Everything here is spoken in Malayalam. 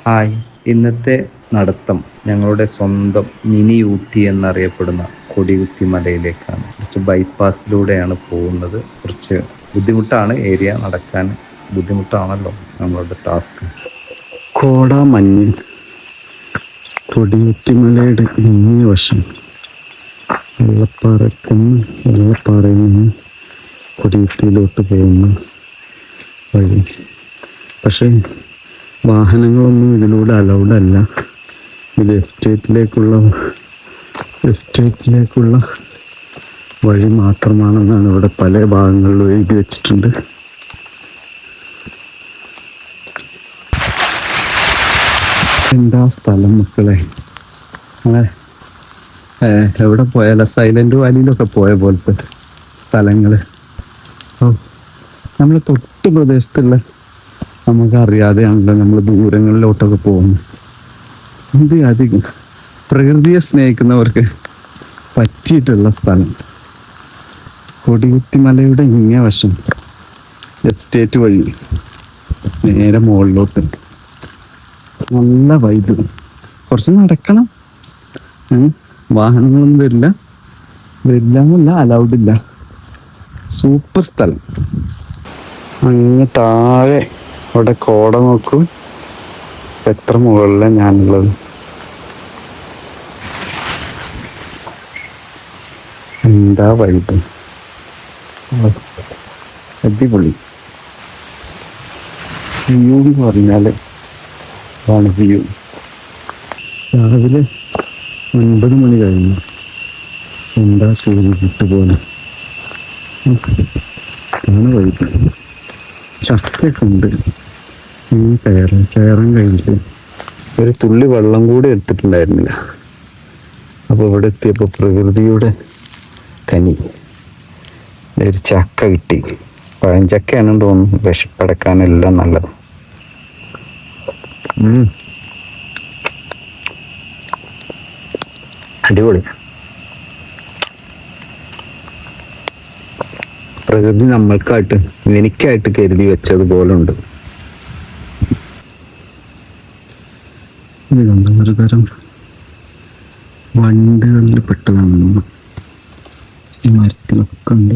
ഹായ്, ഇന്നത്തെ നടത്തം ഞങ്ങളുടെ സ്വന്തം മിനി ഊട്ടി എന്നറിയപ്പെടുന്ന കൊടികുത്തി മലയിലേക്കാണ്. കുറച്ച് ബൈപ്പാസിലൂടെയാണ് പോകുന്നത്. കുറച്ച് ബുദ്ധിമുട്ടാണ്, ഏരിയ നടക്കാൻ ബുദ്ധിമുട്ടാണല്ലോ നമ്മളുടെ ടാസ്ക്. കോടാമഞ്ഞ് കൊടികുത്തിമലയുടെ ഇങ്ങേ വശം വെള്ളപ്പാറയിൽ നിന്ന് കൊടികുത്തിയിലോട്ട് പോകുന്ന വഴി. പക്ഷേ വാഹനങ്ങളൊന്നും ഇതിലൂടെ അലൗഡ് അല്ല. ഇത് എസ്റ്റേറ്റിലേക്കുള്ള വഴി മാത്രമാണെന്നാണ് ഇവിടെ പല ഭാഗങ്ങളിലും എഴുതി വെച്ചിട്ടുണ്ട്. എന്താ സ്ഥലം മക്കളെ, എവിടെ പോയാലോ സൈലന്റ് വാലിയിലൊക്കെ പോയ പോലത്തെ സ്ഥലങ്ങള്. നമ്മൾ തൊട്ട് പ്രദേശത്തുള്ള നമുക്കറിയാതെയാണല്ലോ നമ്മൾ ദൂരങ്ങളിലോട്ടൊക്കെ പോകുന്നത്. ഇത് അധികം പ്രകൃതിയെ സ്നേഹിക്കുന്നവർക്ക് പറ്റിയിട്ടുള്ള സ്ഥലം. കൊടികുത്തി മലയുടെ ഇങ്ങേ വശം എസ്റ്റേറ്റ് വഴി നേരെ മുകളിലോട്ട് നല്ല വൈബ്. കുറച്ച് നടക്കണം, വാഹനങ്ങളൊന്നും വരില്ല, അലൗഡ് ഇല്ല. സൂപ്പർ സ്ഥലം. അങ്ങ് താഴെ അവിടെ കോട നോക്കൂ, എത്ര മുകളിലാണ് ഞാനുള്ളത്. എന്താ വൈബ്, അടിപൊളി വ്യൂ എന്ന് പറഞ്ഞാല് ആണ് വ്യൂ. രാവിലെ 9 മണി കഴിഞ്ഞു. എന്താ ചൂട് പോലെ ആണ് വൈബ്. ചക്കയൊക്കെ ഉണ്ട്. കയറാൻ കഴിഞ്ഞിട്ട് ഒരു തുള്ളി വെള്ളം കൂടി എടുത്തിട്ടുണ്ടായിരുന്നില്ല. അപ്പോൾ ഇവിടെ എത്തിയപ്പോൾ പ്രകൃതിയുടെ കനി ഒരു ചക്ക കിട്ടി. പഴഞ്ചക്കയാണെന്ന് തോന്നുന്നു, വിശപ്പടക്കാനെല്ലാം നല്ലത്. അടിപൊളി. പ്രകൃതി നമ്മൾക്കായിട്ട് എനിക്കായിട്ട് കരുതി വെച്ചതുപോലെ ഉണ്ട്. ഒരു തരം വണ്ടുകളിൽ പെട്ടതാണ്. മരത്തിലൊക്കെ ഉണ്ട്.